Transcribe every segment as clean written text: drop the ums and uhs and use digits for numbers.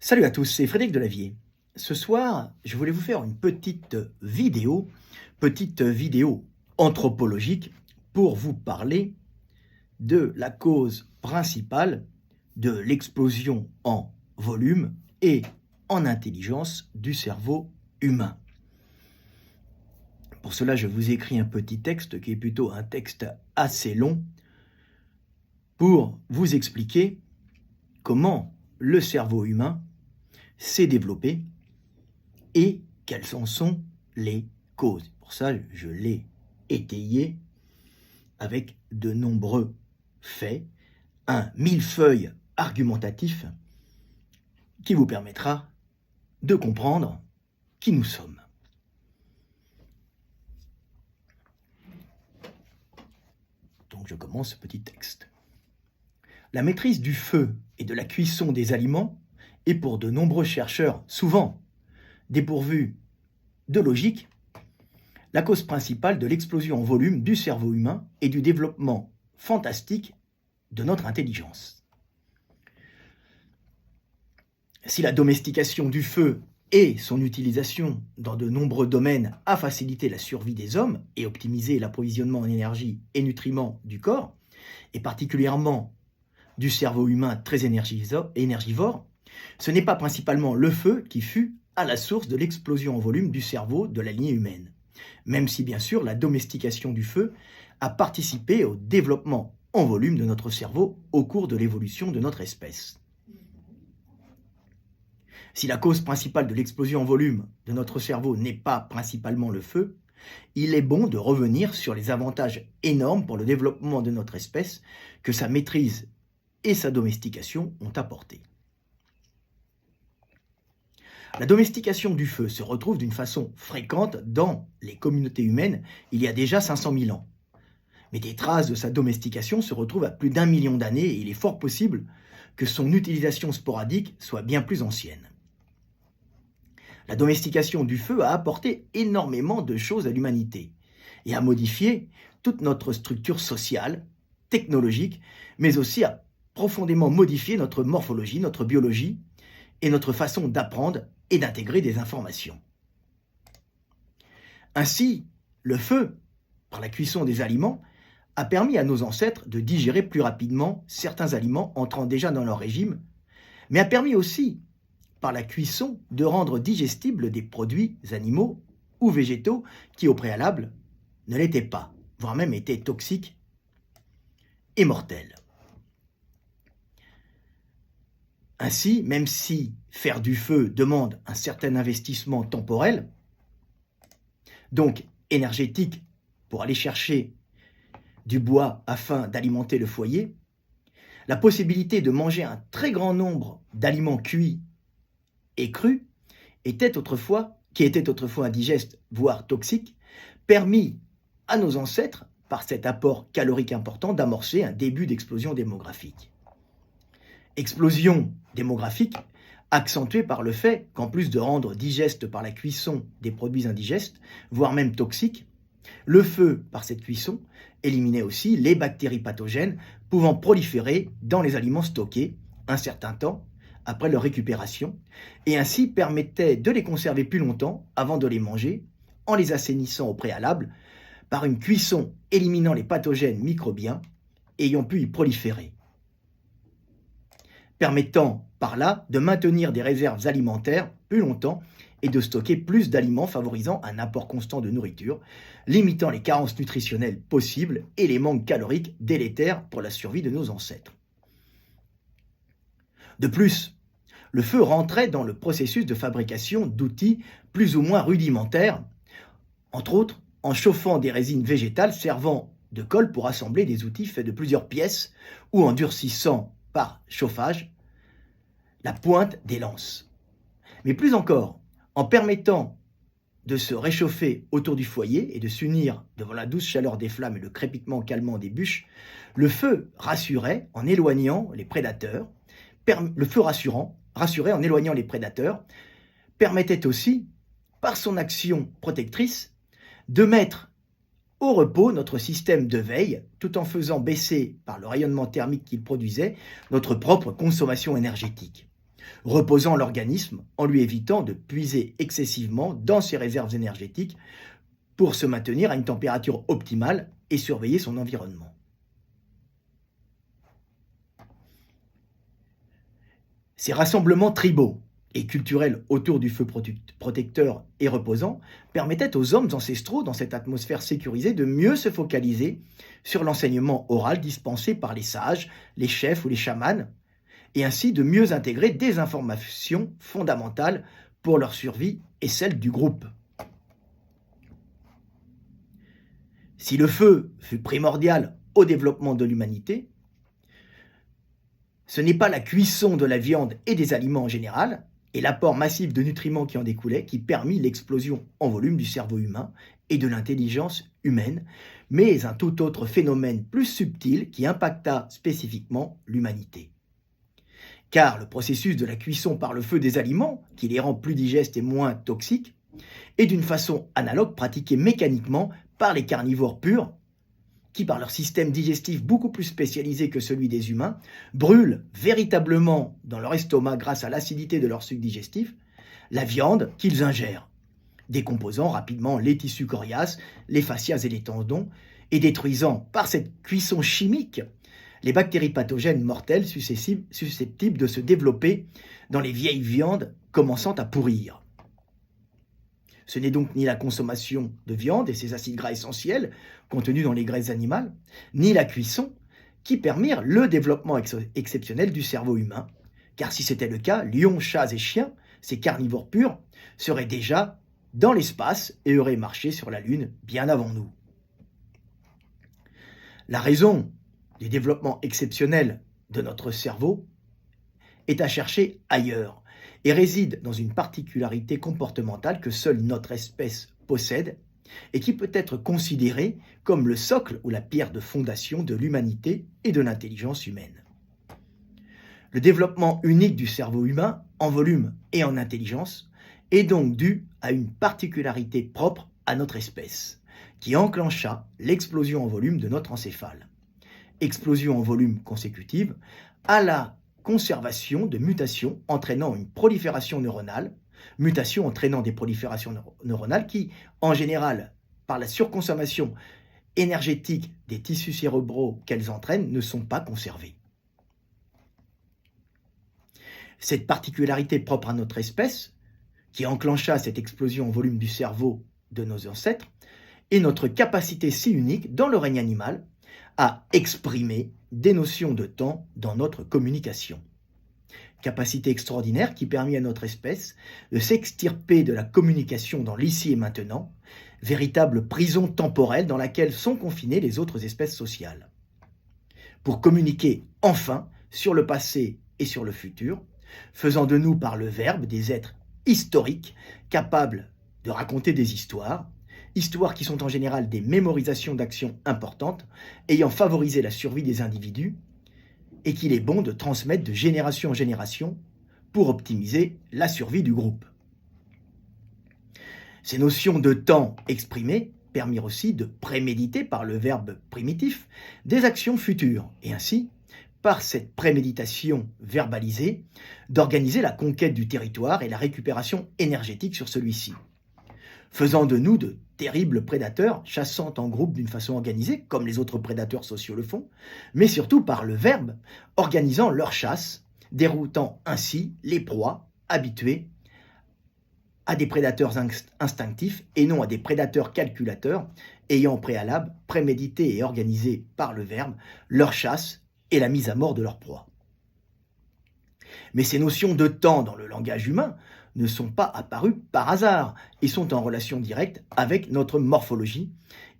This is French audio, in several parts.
Salut à tous, c'est Frédéric Delavier. Ce soir, je voulais vous faire une petite vidéo anthropologique pour vous parler de la cause principale de l'explosion en volume et en intelligence du cerveau humain. Pour cela, je vous écris un petit texte qui est plutôt un texte assez long pour vous expliquer comment le cerveau humain s'est développé et quelles en sont les causes. Pour ça, je l'ai étayé avec de nombreux faits, un millefeuille argumentatif qui vous permettra de comprendre qui nous sommes. Donc je commence ce petit texte. La maîtrise du feu et de la cuisson des aliments est pour de nombreux chercheurs souvent dépourvue de logique, la cause principale de l'explosion en volume du cerveau humain et du développement fantastique de notre intelligence. Si la domestication du feu et son utilisation dans de nombreux domaines a facilité la survie des hommes et optimisé l'approvisionnement en énergie et nutriments du corps, et particulièrement du cerveau humain très énergivore, ce n'est pas principalement le feu qui fut à la source de l'explosion en volume du cerveau de la lignée humaine, même si bien sûr la domestication du feu a participé au développement en volume de notre cerveau au cours de l'évolution de notre espèce. Si la cause principale de l'explosion en volume de notre cerveau n'est pas principalement le feu, il est bon de revenir sur les avantages énormes pour le développement de notre espèce que sa maîtrise et sa domestication ont apporté. La domestication du feu se retrouve d'une façon fréquente dans les communautés humaines il y a déjà 500 000 ans. Mais des traces de sa domestication se retrouvent à plus d'1 million d'années et il est fort possible que son utilisation sporadique soit bien plus ancienne. La domestication du feu a apporté énormément de choses à l'humanité et a modifié toute notre structure sociale, technologique, mais aussi a profondément modifié notre morphologie, notre biologie et notre façon d'apprendre et d'intégrer des informations. Ainsi, le feu, par la cuisson des aliments, a permis à nos ancêtres de digérer plus rapidement certains aliments entrant déjà dans leur régime, mais a permis aussi, par la cuisson, de rendre digestibles des produits animaux ou végétaux qui, au préalable, ne l'étaient pas, voire même étaient toxiques et mortels. Ainsi, même si faire du feu demande un certain investissement temporel, donc énergétique pour aller chercher du bois afin d'alimenter le foyer, la possibilité de manger un très grand nombre d'aliments cuits et crus qui étaient autrefois indigestes, voire toxiques, permit à nos ancêtres, par cet apport calorique important, d'amorcer un début d'explosion démographique. Explosion démographique accentuée par le fait qu'en plus de rendre digeste par la cuisson des produits indigestes, voire même toxiques, le feu, par cette cuisson, éliminait aussi les bactéries pathogènes pouvant proliférer dans les aliments stockés un certain temps après leur récupération, et ainsi permettait de les conserver plus longtemps avant de les manger, en les assainissant au préalable par une cuisson éliminant les pathogènes microbiens ayant pu y proliférer, permettant par là de maintenir des réserves alimentaires plus longtemps et de stocker plus d'aliments, favorisant un apport constant de nourriture, limitant les carences nutritionnelles possibles et les manques caloriques délétères pour la survie de nos ancêtres. De plus, le feu rentrait dans le processus de fabrication d'outils plus ou moins rudimentaires, entre autres en chauffant des résines végétales servant de colle pour assembler des outils faits de plusieurs pièces ou en durcissant par chauffage la pointe des lances. Mais plus encore, en permettant de se réchauffer autour du foyer et de s'unir devant la douce chaleur des flammes et le crépitement calmant des bûches, le feu rassurait en éloignant les prédateurs. Rassurait en éloignant les prédateurs, permettait aussi, par son action protectrice, de mettre au repos notre système de veille, tout en faisant baisser, par le rayonnement thermique qu'il produisait, notre propre consommation énergétique. reposant l'organisme en lui évitant de puiser excessivement dans ses réserves énergétiques pour se maintenir à une température optimale et surveiller son environnement. Ces rassemblements tribaux et culturels autour du feu protecteur et reposant permettaient aux hommes ancestraux dans cette atmosphère sécurisée de mieux se focaliser sur l'enseignement oral dispensé par les sages, les chefs ou les chamans, et ainsi de mieux intégrer des informations fondamentales pour leur survie et celle du groupe. Si le feu fut primordial au développement de l'humanité, ce n'est pas la cuisson de la viande et des aliments en général, et l'apport massif de nutriments qui en découlait, qui permit l'explosion en volume du cerveau humain et de l'intelligence humaine, mais un tout autre phénomène plus subtil qui impacta spécifiquement l'humanité. Car le processus de la cuisson par le feu des aliments, qui les rend plus digestes et moins toxiques, est d'une façon analogue pratiqué mécaniquement par les carnivores purs, qui, par leur système digestif beaucoup plus spécialisé que celui des humains, brûlent véritablement dans leur estomac grâce à l'acidité de leur suc digestif la viande qu'ils ingèrent, décomposant rapidement les tissus coriaces, les fascias et les tendons, et détruisant par cette cuisson chimique les bactéries pathogènes mortelles susceptibles de se développer dans les vieilles viandes commençant à pourrir. Ce n'est donc ni la consommation de viande et ses acides gras essentiels contenus dans les graisses animales, ni la cuisson qui permirent le développement exceptionnel du cerveau humain, car si c'était le cas, lions, chats et chiens, ces carnivores purs, seraient déjà dans l'espace et auraient marché sur la Lune bien avant nous. La raison du développement exceptionnel de notre cerveau est à chercher ailleurs et réside dans une particularité comportementale que seule notre espèce possède et qui peut être considérée comme le socle ou la pierre de fondation de l'humanité et de l'intelligence humaine. Le développement unique du cerveau humain en volume et en intelligence est donc dû à une particularité propre à notre espèce, qui enclencha l'explosion en volume de notre encéphale. Explosion en volume consécutive à la conservation de mutations entraînant une prolifération neuronale, mutations entraînant des proliférations neuronales qui, en général, par la surconsommation énergétique des tissus cérébraux qu'elles entraînent, ne sont pas conservées. Cette particularité propre à notre espèce, qui enclencha cette explosion en volume du cerveau de nos ancêtres, est notre capacité si unique dans le règne animal à exprimer des notions de temps dans notre communication. Capacité extraordinaire qui permit à notre espèce de s'extirper de la communication dans l'ici et maintenant, véritable prison temporelle dans laquelle sont confinées les autres espèces sociales. Pour communiquer enfin sur le passé et sur le futur, faisant de nous par le verbe des êtres historiques capables de raconter des histoires qui sont en général des mémorisations d'actions importantes ayant favorisé la survie des individus et qu'il est bon de transmettre de génération en génération pour optimiser la survie du groupe. Ces notions de temps exprimées permirent aussi de préméditer par le verbe primitif des actions futures et ainsi, par cette préméditation verbalisée, d'organiser la conquête du territoire et la récupération énergétique sur celui-ci, faisant de nous de terribles prédateurs chassant en groupe d'une façon organisée, comme les autres prédateurs sociaux le font, mais surtout par le verbe organisant leur chasse, déroutant ainsi les proies habituées à des prédateurs instinctifs et non à des prédateurs calculateurs ayant au préalable prémédité et organisé par le verbe leur chasse et la mise à mort de leur proie. Mais ces notions de temps dans le langage humain ne sont pas apparues par hasard et sont en relation directe avec notre morphologie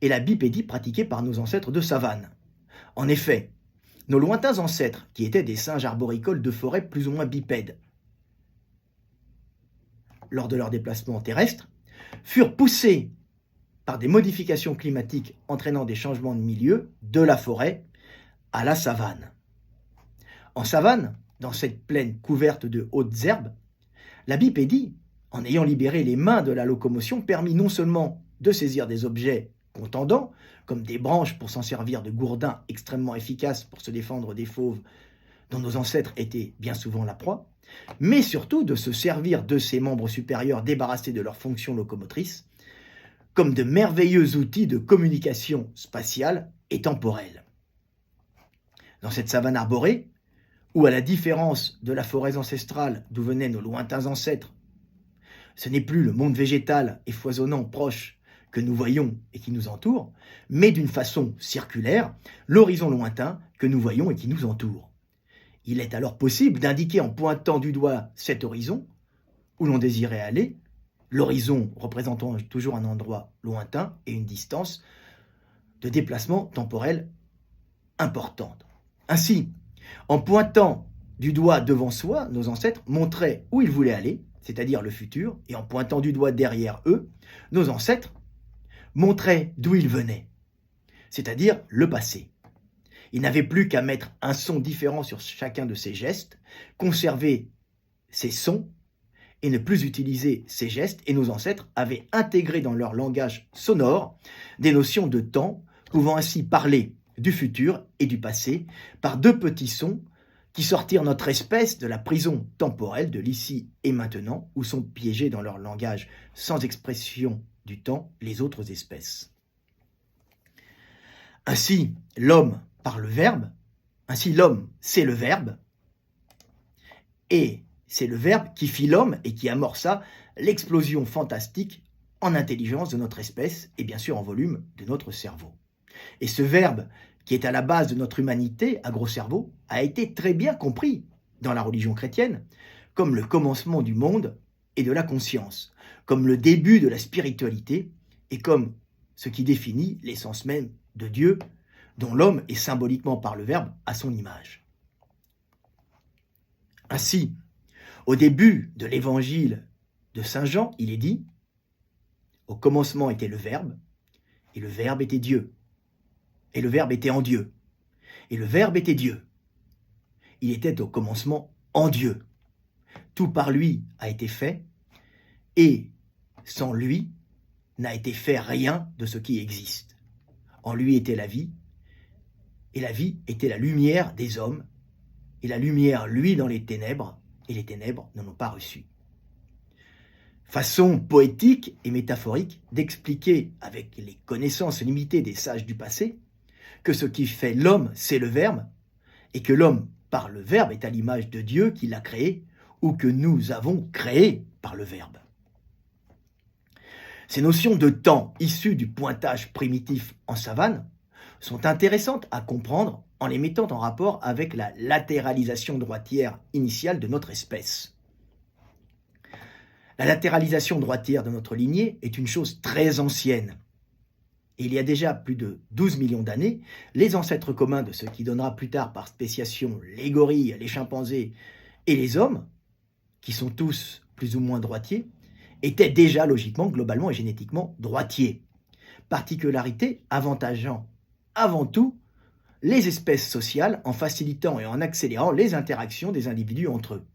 et la bipédie pratiquée par nos ancêtres de savane. En effet, nos lointains ancêtres, qui étaient des singes arboricoles de forêt plus ou moins bipèdes, lors de leur déplacement terrestre, furent poussés par des modifications climatiques entraînant des changements de milieu de la forêt à la savane. En savane, dans cette plaine couverte de hautes herbes, la bipédie, en ayant libéré les mains de la locomotion, permit non seulement de saisir des objets contendants, comme des branches pour s'en servir de gourdins extrêmement efficaces pour se défendre des fauves dont nos ancêtres étaient bien souvent la proie, mais surtout de se servir de ces membres supérieurs débarrassés de leurs fonctions locomotrices comme de merveilleux outils de communication spatiale et temporelle. Dans cette savane arborée, où à la différence de la forêt ancestrale d'où venaient nos lointains ancêtres, ce n'est plus le monde végétal et foisonnant proche que nous voyons et qui nous entoure, mais d'une façon circulaire, l'horizon lointain que nous voyons et qui nous entoure. Il est alors possible d'indiquer en pointant du doigt cet horizon où l'on désirait aller, l'horizon représentant toujours un endroit lointain et une distance de déplacement temporel importante. Ainsi, en pointant du doigt devant soi, nos ancêtres montraient où ils voulaient aller, c'est-à-dire le futur, et en pointant du doigt derrière eux, nos ancêtres montraient d'où ils venaient, c'est-à-dire le passé. Ils n'avaient plus qu'à mettre un son différent sur chacun de ces gestes, conserver ces sons et ne plus utiliser ces gestes, et nos ancêtres avaient intégré dans leur langage sonore des notions de temps, pouvant ainsi parler du futur et du passé par deux petits sons qui sortirent notre espèce de la prison temporelle de l'ici et maintenant, où sont piégés dans leur langage sans expression du temps les autres espèces. Ainsi, l'homme par le verbe, ainsi l'homme c'est le verbe, et c'est le verbe qui fit l'homme et qui amorça l'explosion fantastique en intelligence de notre espèce et bien sûr en volume de notre cerveau. Et ce verbe qui est à la base de notre humanité, à gros cerveau, a été très bien compris dans la religion chrétienne comme le commencement du monde et de la conscience, comme le début de la spiritualité et comme ce qui définit l'essence même de Dieu, dont l'homme est symboliquement par le verbe à son image. Ainsi, au début de l'évangile de Saint Jean, il est dit « Au commencement était le Verbe, et le Verbe était Dieu. Et le Verbe était en Dieu. Et le Verbe était Dieu. Il était au commencement en Dieu. Tout par lui a été fait, et sans lui n'a été fait rien de ce qui existe. En lui était la vie, et la vie était la lumière des hommes, et la lumière, lui, dans les ténèbres, et les ténèbres n'en ont pas reçu. » Façon poétique et métaphorique d'expliquer, avec les connaissances limitées des sages du passé, que ce qui fait l'homme, c'est le Verbe, et que l'homme, par le Verbe, est à l'image de Dieu qui l'a créé, ou que nous avons créé par le Verbe. Ces notions de temps issues du pointage primitif en savane sont intéressantes à comprendre en les mettant en rapport avec la latéralisation droitière initiale de notre espèce. La latéralisation droitière de notre lignée est une chose très ancienne. Et il y a déjà plus de 12 millions d'années, les ancêtres communs de ce qui donnera plus tard par spéciation les gorilles, les chimpanzés et les hommes, qui sont tous plus ou moins droitiers, étaient déjà logiquement, globalement et génétiquement droitiers. Particularité avantageant avant tout les espèces sociales en facilitant et en accélérant les interactions des individus entre eux.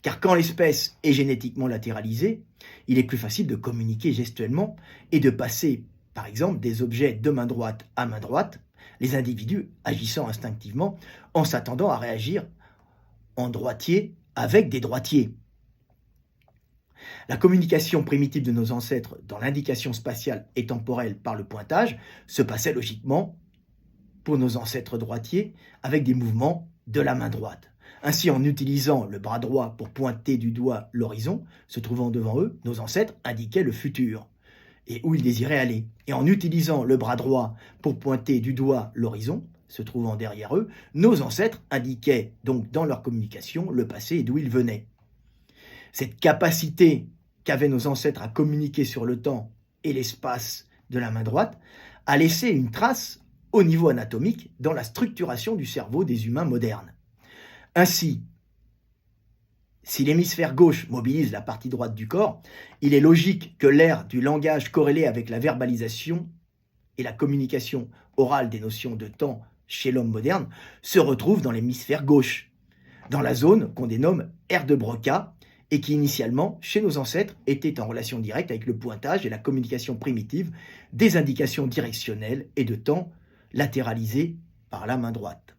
Car quand l'espèce est génétiquement latéralisée, il est plus facile de communiquer gestuellement et de passer, par exemple, des objets de main droite à main droite, les individus agissant instinctivement en s'attendant à réagir en droitier avec des droitiers. La communication primitive de nos ancêtres dans l'indication spatiale et temporelle par le pointage se passait logiquement pour nos ancêtres droitiers avec des mouvements de la main droite. Ainsi, en utilisant le bras droit pour pointer du doigt l'horizon, se trouvant devant eux, nos ancêtres indiquaient le futur et où ils désiraient aller. Et en utilisant le bras droit pour pointer du doigt l'horizon, se trouvant derrière eux, nos ancêtres indiquaient donc dans leur communication le passé et d'où ils venaient. Cette capacité qu'avaient nos ancêtres à communiquer sur le temps et l'espace de la main droite a laissé une trace au niveau anatomique dans la structuration du cerveau des humains modernes. Ainsi, si l'hémisphère gauche mobilise la partie droite du corps, il est logique que l'aire du langage corrélé avec la verbalisation et la communication orale des notions de temps chez l'homme moderne se retrouve dans l'hémisphère gauche, dans la zone qu'on dénomme aire de Broca et qui initialement, chez nos ancêtres, était en relation directe avec le pointage et la communication primitive des indications directionnelles et de temps latéralisées par la main droite.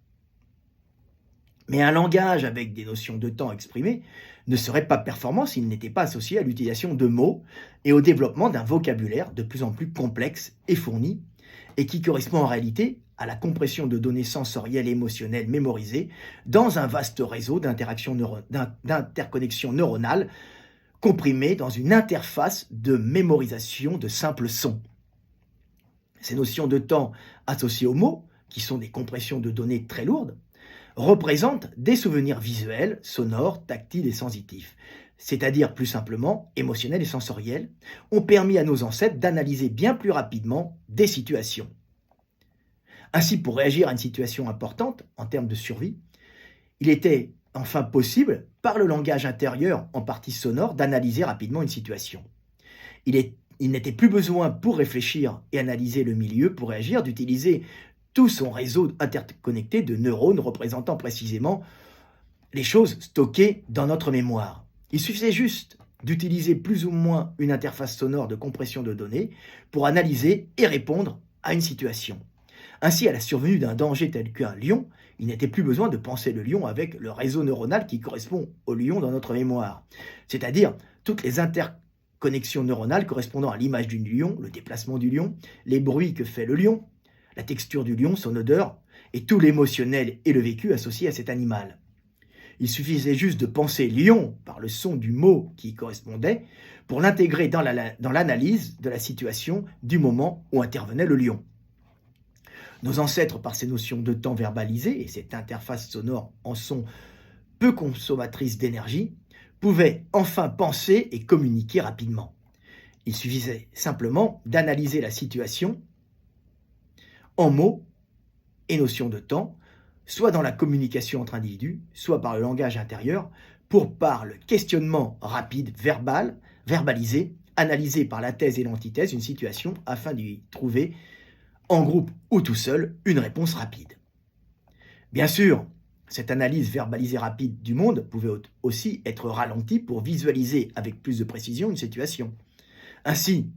Mais un langage avec des notions de temps exprimées ne serait pas performant s'il n'était pas associé à l'utilisation de mots et au développement d'un vocabulaire de plus en plus complexe et fourni, et qui correspond en réalité à la compression de données sensorielles et émotionnelles mémorisées dans un vaste réseau d'interconnexions neuronales comprimées dans une interface de mémorisation de simples sons. Ces notions de temps associées aux mots, qui sont des compressions de données très lourdes, représentent des souvenirs visuels, sonores, tactiles et sensitifs, c'est-à-dire plus simplement émotionnels et sensoriels, ont permis à nos ancêtres d'analyser bien plus rapidement des situations. Ainsi, pour réagir à une situation importante en termes de survie, il était enfin possible, par le langage intérieur, en partie sonore, d'analyser rapidement une situation. Il n'était plus besoin, pour réfléchir et analyser le milieu, pour réagir, d'utiliser tout son réseau interconnecté de neurones représentant précisément les choses stockées dans notre mémoire. Il suffisait juste d'utiliser plus ou moins une interface sonore de compression de données pour analyser et répondre à une situation. Ainsi, à la survenue d'un danger tel qu'un lion, il n'était plus besoin de penser le lion avec le réseau neuronal qui correspond au lion dans notre mémoire, c'est-à-dire toutes les interconnexions neuronales correspondant à l'image du lion, le déplacement du lion, les bruits que fait le lion, la texture du lion, son odeur, et tout l'émotionnel et le vécu associé à cet animal. Il suffisait juste de penser lion par le son du mot qui y correspondait pour l'intégrer dans l'analyse de la situation du moment où intervenait le lion. Nos ancêtres, par ces notions de temps verbalisées et cette interface sonore en son peu consommatrice d'énergie, pouvaient enfin penser et communiquer rapidement. Il suffisait simplement d'analyser la situation en mots et notions de temps, soit dans la communication entre individus, soit par le langage intérieur, par le questionnement rapide, verbalisé, analysé par la thèse et l'antithèse une situation afin d'y trouver, en groupe ou tout seul, une réponse rapide. Bien sûr, cette analyse verbalisée rapide du monde pouvait aussi être ralentie pour visualiser avec plus de précision une situation. Ainsi,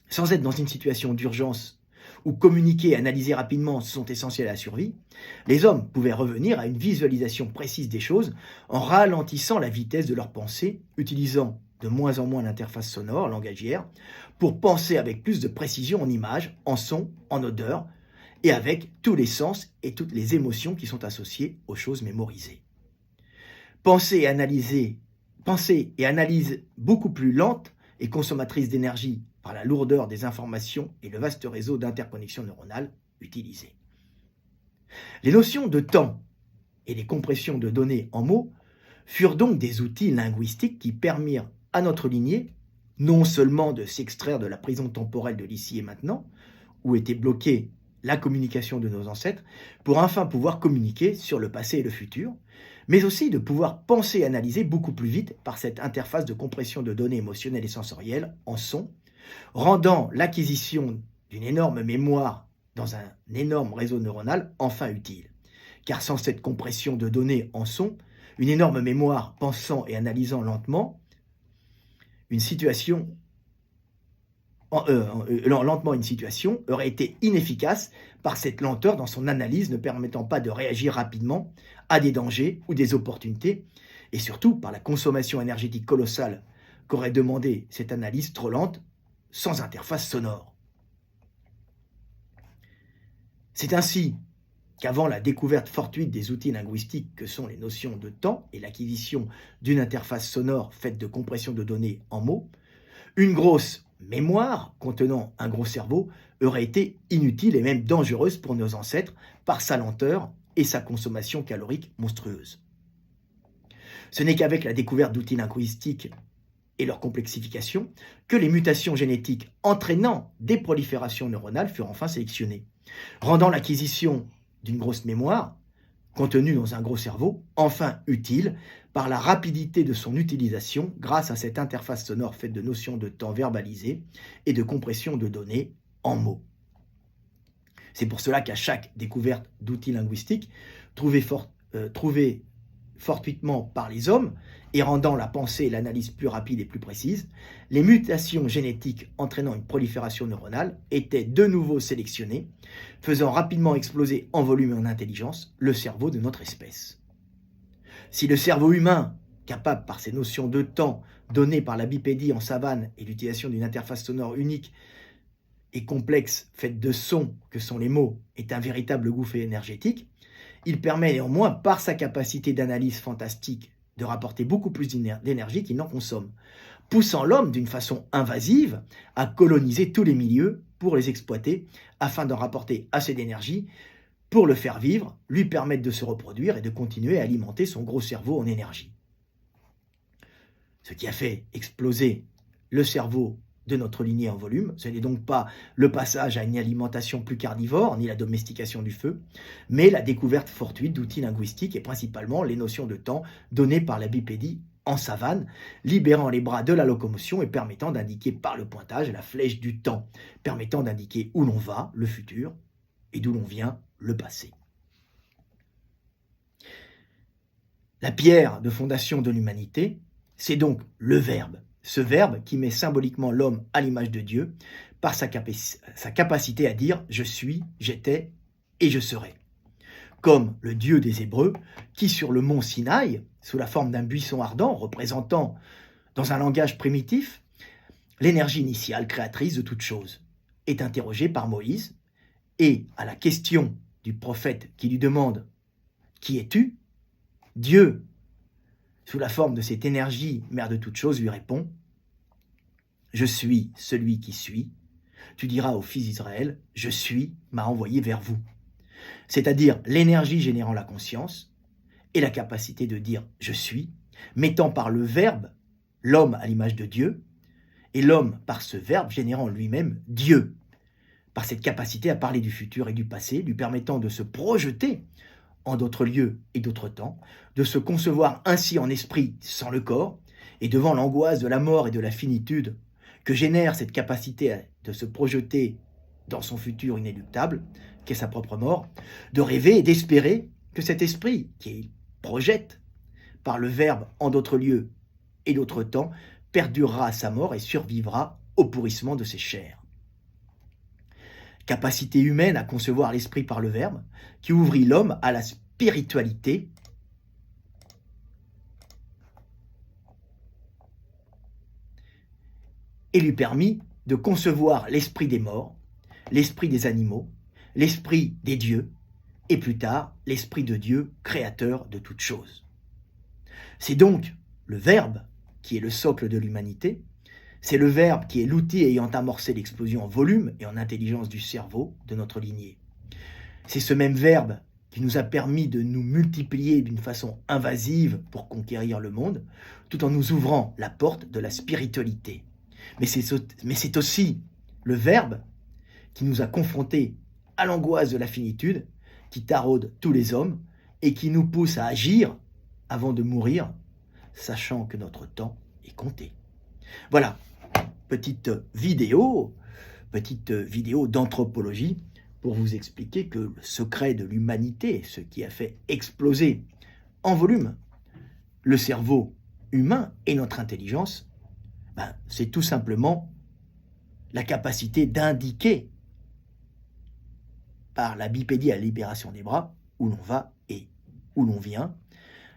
sans être dans une situation d'urgence où communiquer et analyser rapidement sont essentiels à la survie, les hommes pouvaient revenir à une visualisation précise des choses en ralentissant la vitesse de leur pensée, utilisant de moins en moins l'interface sonore langagière pour penser avec plus de précision en images, en sons, en odeurs, et avec tous les sens et toutes les émotions qui sont associées aux choses mémorisées. Penser et analyse beaucoup plus lente et consommatrice d'énergie par la lourdeur des informations et le vaste réseau d'interconnexions neuronales utilisées. Les notions de temps et les compressions de données en mots furent donc des outils linguistiques qui permirent à notre lignée non seulement de s'extraire de la prison temporelle de l'ici et maintenant, où était bloquée la communication de nos ancêtres, pour enfin pouvoir communiquer sur le passé et le futur, mais aussi de pouvoir penser et analyser beaucoup plus vite par cette interface de compression de données émotionnelles et sensorielles en son, rendant l'acquisition d'une énorme mémoire dans un énorme réseau neuronal enfin utile. Car sans cette compression de données en son, une énorme mémoire pensant et analysant lentement une situation aurait été inefficace par cette lenteur dans son analyse, ne permettant pas de réagir rapidement à des dangers ou des opportunités, et surtout par la consommation énergétique colossale qu'aurait demandé cette analyse trop lente sans interface sonore. C'est ainsi qu'avant la découverte fortuite des outils linguistiques que sont les notions de temps et l'acquisition d'une interface sonore faite de compression de données en mots, une grosse mémoire contenant un gros cerveau aurait été inutile et même dangereuse pour nos ancêtres par sa lenteur et sa consommation calorique monstrueuse. Ce n'est qu'avec la découverte d'outils linguistiques et leur complexification que les mutations génétiques entraînant des proliférations neuronales furent enfin sélectionnées, rendant l'acquisition d'une grosse mémoire, contenue dans un gros cerveau, enfin utile par la rapidité de son utilisation grâce à cette interface sonore faite de notions de temps verbalisées et de compression de données en mots. C'est pour cela qu'à chaque découverte d'outils linguistiques trouvés fortuitement par les hommes et rendant la pensée et l'analyse plus rapides et plus précises, les mutations génétiques entraînant une prolifération neuronale étaient de nouveau sélectionnées, faisant rapidement exploser en volume et en intelligence le cerveau de notre espèce. Si le cerveau humain, capable par ses notions de temps données par la bipédie en savane et l'utilisation d'une interface sonore unique et complexe faite de sons que sont les mots, est un véritable gouffre énergétique, il permet néanmoins, par sa capacité d'analyse fantastique, de rapporter beaucoup plus d'énergie qu'il n'en consomme, poussant l'homme d'une façon invasive à coloniser tous les milieux pour les exploiter afin d'en rapporter assez d'énergie pour le faire vivre, lui permettre de se reproduire et de continuer à alimenter son gros cerveau en énergie. Ce qui a fait exploser le cerveau de notre lignée en volume, ce n'est donc pas le passage à une alimentation plus carnivore, ni la domestication du feu, mais la découverte fortuite d'outils linguistiques et principalement les notions de temps données par la bipédie en savane, libérant les bras de la locomotion et permettant d'indiquer par le pointage la flèche du temps, permettant d'indiquer où l'on va, le futur, et d'où l'on vient, le passé. La pierre de fondation de l'humanité, c'est donc le Verbe, ce Verbe qui met symboliquement l'homme à l'image de Dieu par sa capacité à dire « je suis, j'étais et je serai ». Comme le Dieu des Hébreux qui, sur le mont Sinaï, sous la forme d'un buisson ardent représentant, dans un langage primitif, l'énergie initiale créatrice de toute chose, est interrogé par Moïse et à la question du prophète qui lui demande « Qui es-tu » Dieu, sous la forme de cette énergie, mère de toutes choses, lui répond « Je suis celui qui suis. Tu diras aux fils d'Israël, je suis, m'a envoyé vers vous. » C'est-à-dire l'énergie générant la conscience et la capacité de dire « je suis », mettant par le Verbe l'homme à l'image de Dieu, et l'homme par ce Verbe générant lui-même Dieu, par cette capacité à parler du futur et du passé, lui permettant de se projeter en d'autres lieux et d'autres temps, de se concevoir ainsi en esprit sans le corps, et devant l'angoisse de la mort et de la finitude que génère cette capacité de se projeter dans son futur inéluctable, qu'est sa propre mort, de rêver et d'espérer que cet esprit qui projette par le Verbe en d'autres lieux et d'autres temps perdurera à sa mort et survivra au pourrissement de ses chairs. Capacité humaine à concevoir l'esprit par le Verbe, qui ouvrit l'homme à la spiritualité et lui permit de concevoir l'esprit des morts, l'esprit des animaux, l'esprit des dieux, et plus tard, l'esprit de Dieu, créateur de toutes choses. C'est donc le Verbe qui est le socle de l'humanité, c'est le Verbe qui est l'outil ayant amorcé l'explosion en volume et en intelligence du cerveau de notre lignée. C'est ce même Verbe qui nous a permis de nous multiplier d'une façon invasive pour conquérir le monde, tout en nous ouvrant la porte de la spiritualité. Mais c'est aussi le Verbe qui nous a confrontés à l'angoisse de la finitude, qui taraude tous les hommes et qui nous pousse à agir avant de mourir, sachant que notre temps est compté. Voilà, petite vidéo d'anthropologie pour vous expliquer que le secret de l'humanité, ce qui a fait exploser en volume le cerveau humain et notre intelligence, c'est tout simplement la capacité d'indiquer par la bipédie à la libération des bras où l'on va et où l'on vient,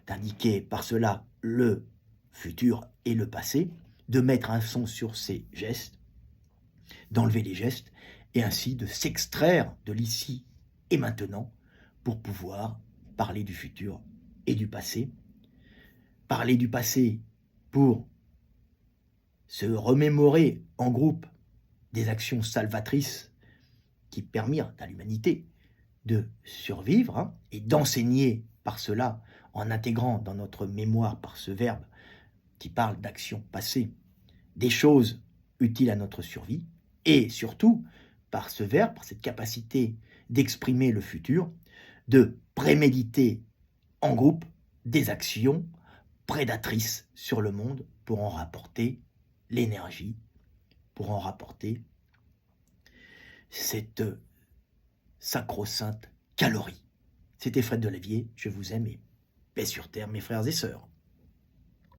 d'indiquer par cela le futur et le passé, de mettre un son sur ces gestes, d'enlever les gestes, et ainsi de s'extraire de l'ici et maintenant pour pouvoir parler du futur et du passé. Parler du passé pour se remémorer en groupe des actions salvatrices qui permirent à l'humanité de survivre et d'enseigner par cela, en intégrant dans notre mémoire par ce Verbe qui parle d'actions passées, des choses utiles à notre survie, et surtout par ce Verbe, par cette capacité d'exprimer le futur, de préméditer en groupe des actions prédatrices sur le monde pour en rapporter l'énergie, pour en rapporter cette sacro-sainte calorie. C'était Fred Delavier, je vous aime et paix sur terre mes frères et sœurs.